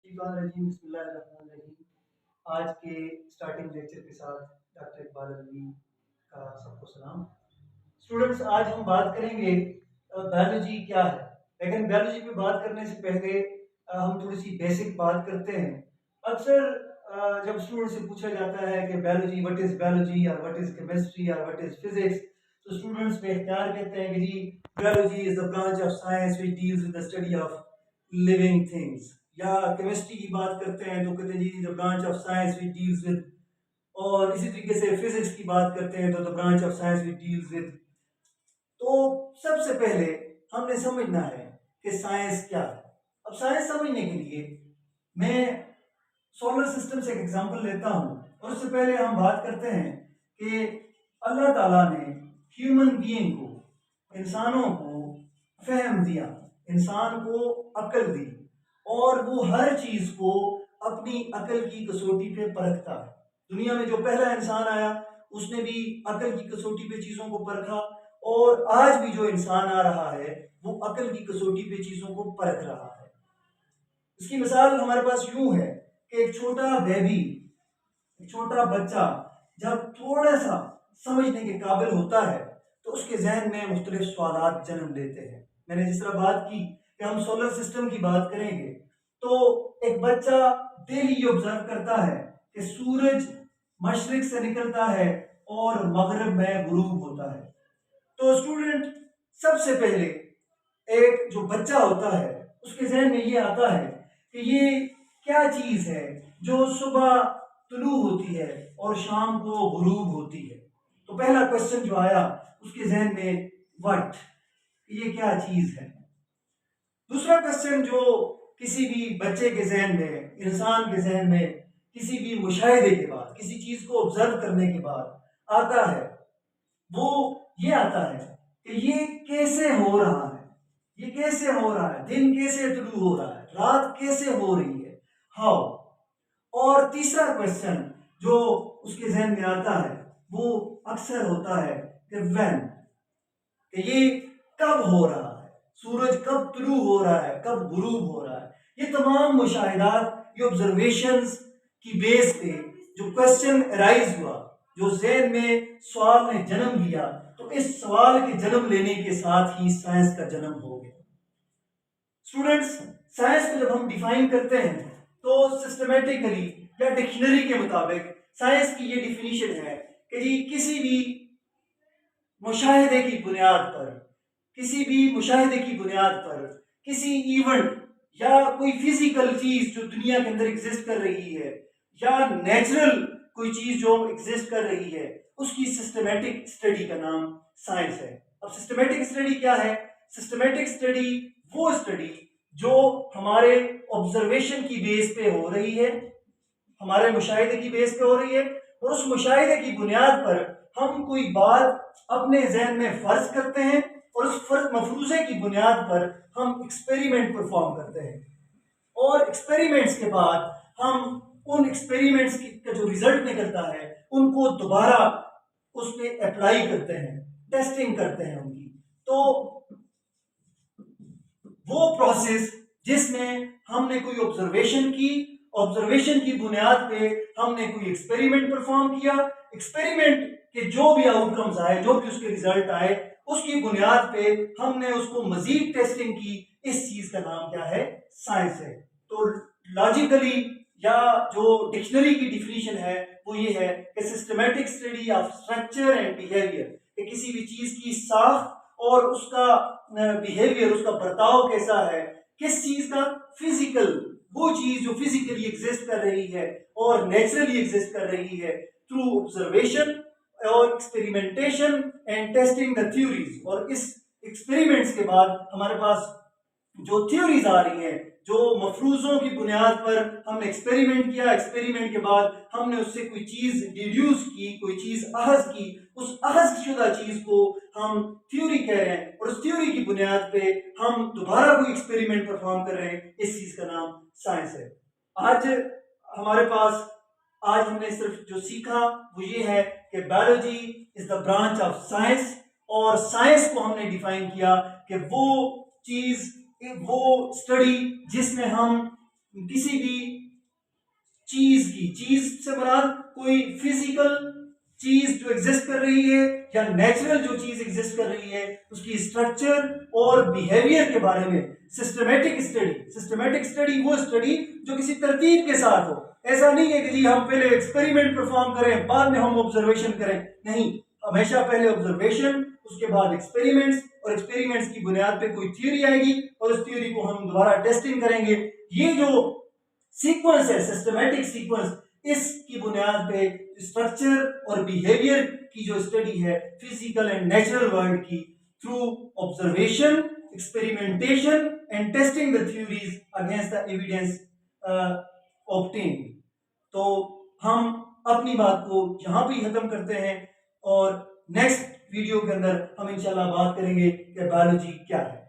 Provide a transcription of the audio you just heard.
बिस्मिल्लाहिर्रहमानिर्रहीम। आज के स्टार्टिंग लेक्चर के साथ डॉक्टर इकबाल अलवी का सबको सलाम। स्टूडेंट्स, आज हम बात करेंगे बायोलॉजी क्या है। लेकिन बायोलॉजी पे बात करने से पहले हम थोड़ी सी बेसिक बात करते हैं। अक्सर जब स्टूडेंट से पूछा जाता है कि बायोलॉजी, व्हाट इज बायोलॉजी और व्हाट इज केमिस्ट्री और व्हाट इज फिजिक्स, तो स्टूडेंट्स में इख्तियार कहते हैं कि जी biology is the branch of science which deals with the study of living things. या केमिस्ट्री की बात करते हैं तो कहते हैं जी the branch of science which deals with, और इसी तरीके से फिजिक्स की बात करते हैं तो the branch of science which deals with. तो सबसे पहले हमने समझना है कि साइंस क्या है। अब साइंस समझने के लिए मैं सोलर सिस्टम से एक एग्जांपल लेता हूं, और उससे पहले हम बात करते हैं कि अल्लाह ताला ने ह्यूमन बीइंग को, इंसानों को फहम दिया, इंसान को अकल दी, और वो हर चीज को अपनी अकल की कसौटी पे परखता है। दुनिया में जो पहला इंसान आया उसने भी अकल की कसौटी पे चीजों को परखा, और आज भी जो इंसान आ रहा है वो अकल की कसौटी पे चीजों को परख रहा है। इसकी मिसाल हमारे पास यूं है कि एक छोटा बेबी, एक छोटा बच्चा जब थोड़ा सा समझने के काबिल होता है तो उसके जहन में मुख्तलिफ सवालात जन्म लेते हैं। मैंने जिस तरह बात की कि हम सोलर सिस्टम की बात करेंगे, तो एक बच्चा डेली ऑब्जर्व करता है कि सूरज मशरिक से निकलता है और मगरिब में गुरूब होता है। तो स्टूडेंट, सबसे पहले एक जो बच्चा होता है उसके जहन में ये आता है कि ये क्या चीज है जो सुबह तुलू होती है और शाम को गुरूब होती है। तो पहला क्वेश्चन जो आया उसके जहन में, व्हाट, ये क्या चीज है। दूसरा क्वेश्चन जो किसी भी बच्चे के जहन में, इंसान के जहन में किसी भी मुशाहिदे के बाद, किसी चीज को ऑब्जर्व करने के बाद आता है, वो ये आता है कि ये कैसे हो रहा है, ये कैसे हो रहा है, दिन कैसे तुलू हो रहा है, रात कैसे हो रही है, हाउ। और तीसरा क्वेश्चन जो उसके जहन में आता है वो अक्सर होता है कि व्हेन, कि ये कब हो रहा है, सूरज कब तुलू हो रहा है, कब गुरूब हो रहा है। ये तमाम मुशाहिदात, ये ऑब्जर्वेशंस की बेस पे जो क्वेश्चन अराइज हुआ, जो ज़हन में सवाल ने जन्म लिया, तो इस सवाल के जन्म लेने के साथ ही साइंस का जन्म हो गया। स्टूडेंट्स, साइंस को जब हम डिफाइन करते हैं तो सिस्टमेटिकली या डिक्शनरी के मुताबिक साइंस की ये डिफिनीशन है कि जी किसी भी मुशाहिदे की बुनियाद पर, किसी भी मुशाहिदे की बुनियाद पर किसी इवेंट या कोई फिजिकल चीज जो दुनिया के अंदर एग्जिस्ट कर रही है, या नेचुरल कोई चीज जो एग्जिस्ट कर रही है, उसकी सिस्टमेटिक स्टडी का नाम साइंस है। अब सिस्टमेटिक स्टडी क्या है? सिस्टमेटिक स्टडी वो स्टडी जो हमारे ऑब्जर्वेशन की बेस पे हो रही है, हमारे मुशाहिदे की बेस पे हो रही है, और उस मुशाहिदे की बुनियाद पर हम कोई बात अपने जहन में फर्ज करते हैं, और उस फर्ज मफरूजे की बुनियाद पर हम एक्सपेरिमेंट परफॉर्म करते हैं, और एक्सपेरिमेंट्स के बाद हम उन एक्सपेरिमेंट्स का जो रिजल्ट निकलता है उनको दोबारा उस पर अप्लाई करते हैं, टेस्टिंग करते हैं उनकी। तो वो प्रोसेस जिसमें हमने कोई ऑब्जर्वेशन की, ऑब्जर्वेशन की बुनियाद पे हमने कोई एक्सपेरिमेंट परफॉर्म किया, एक्सपेरिमेंट के जो भी आउटकम्स आए, जो भी उसके रिजल्ट आए, उसकी बुनियाद पे हमने उसको मजीद टेस्टिंग की, इस चीज का नाम क्या है? साइंस है। तो लॉजिकली या जो डिक्शनरी की डिफिनीशन है वो ये है कि systematic study of structure and behaviour, कि किसी भी चीज की साख और उसका बिहेवियर, उसका बर्ताव कैसा है, किस चीज का, फिजिकल, वो चीज जो फिजिकली एग्जिस्ट कर रही है और नेचुरली एग्जिस्ट कर रही है, थ्रू ऑब्जर्वेशन और experimentation and testing the theories. और इस एक्सपेरिमेंट्स के बाद हमारे पास जो थ्योरीज आ रही हैं, जो मफरूजों की बुनियाद पर हमने एक्सपेरिमेंट किया, एक्सपेरिमेंट के बाद हमने उससे कोई चीज डिड्यूस की, कोई चीज अहज की, उस अहज शुदा चीज को हम थ्योरी कह रहे हैं, और उस थ्योरी की बुनियाद पे हम दोबारा कोई एक्सपेरिमेंट परफॉर्म कर रहे हैं, इस चीज का नाम साइंस है। आज हमारे पास, आज हमने सिर्फ जो सीखा वो ये है कि biology is the branch of science, और साइंस को हमने डिफाइन किया कि वो चीज, वो स्टडी जिसमें हम किसी भी चीज से मुराद कोई फिजिकल चीज जो एग्जिस्ट कर रही है या नेचुरल जो चीज एग्जिस्ट कर रही है उसकी स्ट्रक्चर और बिहेवियर के बारे में सिस्टमेटिक स्टडी वो स्टडी जो किसी तरतीब के साथ हो। ऐसा नहीं है कि जी हम पहले एक्सपेरिमेंट परफॉर्म करें बाद में हम ऑब्जर्वेशन करें, नहीं, हमेशा पहले ऑब्जर्वेशन उसके बाद एक्सपेरिमेंट्स और एक्सपेरिमेंट्स की बुनियाद पे कोई थ्योरी आएगी और उस थ्योरी को हम दोबारा टेस्टिंग करेंगे। ये जो सीक्वेंस है सिस्टमेटिक सीक्वेंस, इसकी बुनियाद पे स्ट्रक्चर और बिहेवियर की जो स्टडी है फिजिकल एंड नेचुरल वर्ल्ड की through observation, experimentation and testing the theories against the evidence obtained. तो हम अपनी बात को यहाँ पे खत्म करते हैं और नेक्स्ट वीडियो के अंदर हम इंशाल्लाह बात करेंगे कि बायोलॉजी क्या है।